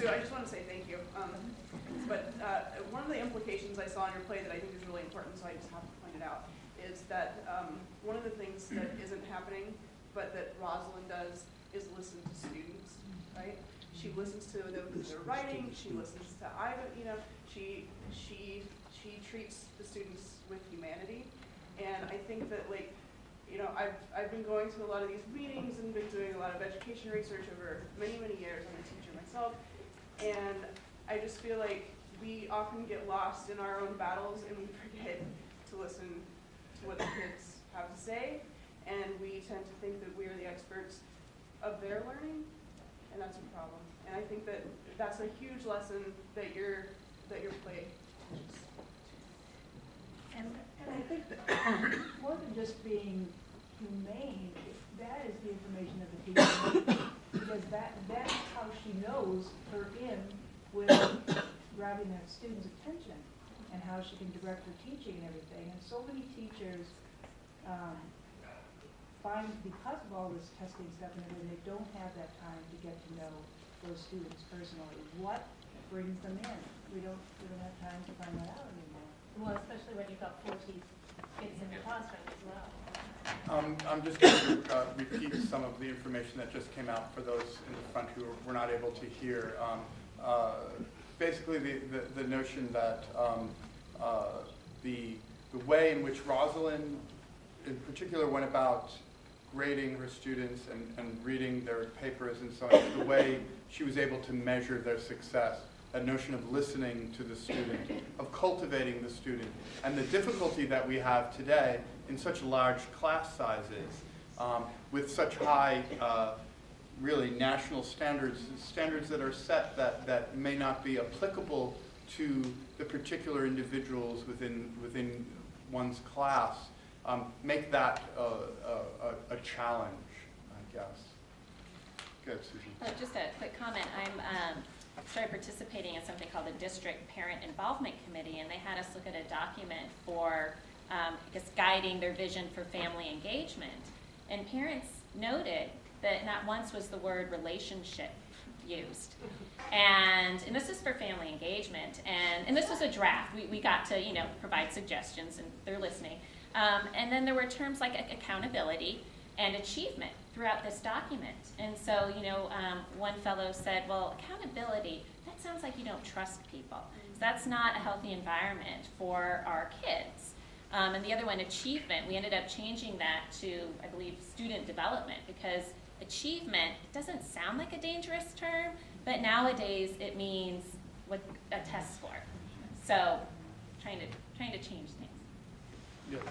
Sue, I just want to say thank you. But one of the implications I saw in your play that I think is really important, so I just have to point it out, is that one of the things that isn't happening, but that Rosalind does, is listen to students, right? She listens to them through their writing. She listens to Ivan. You know, she treats the students with humanity, and I think that, like, you know, I've been going to a lot of these meetings and been doing a lot of education research over many years. I'm a teacher myself, and I just feel like we often get lost in our own battles and we forget to listen to what the kids have to say, and we tend to think that we are the experts of their learning, and that's a problem. And I think that that's a huge lesson that your play teaches. And I think that more than just being humane, that is the information that the teacher needs, because that's how she knows her in with grabbing that student's attention and how she can direct her teaching and everything. And so many teachers find, because of all this testing stuff and everything, they don't have that time to get to know those students personally. What brings them in? We don't have time to find that out anymore. Well, especially when you've got 40 kids in the classroom as well. I'm just going to repeat some of the information that just came out for those in the front who were not able to hear. Basically, the notion that the way in which Rosalind, in particular, went about grading her students and reading their papers and so on, the way she was able to measure their success, that notion of listening to the student, of cultivating the student, and the difficulty that we have today in such large class sizes, with such high, really national standards that are set that may not be applicable to the particular individuals within one's class, make that a challenge, I guess. Good, Susan. Just a quick comment. I'm started participating in something called the District Parent Involvement Committee, and they had us look at a document for, I guess, guiding their vision for family engagement. And parents noted that not once was the word relationship used. And this is for family engagement. And this was a draft. We got to, you know, provide suggestions, and they're listening. And then there were terms like accountability and achievement throughout this document. And so, you know, one fellow said, well, accountability, that sounds like you don't trust people. So that's not a healthy environment for our kids. And the other one, achievement, we ended up changing that to, I believe, student development, because achievement doesn't sound like a dangerous term, but nowadays it means what a test score. So trying to change things. Yes.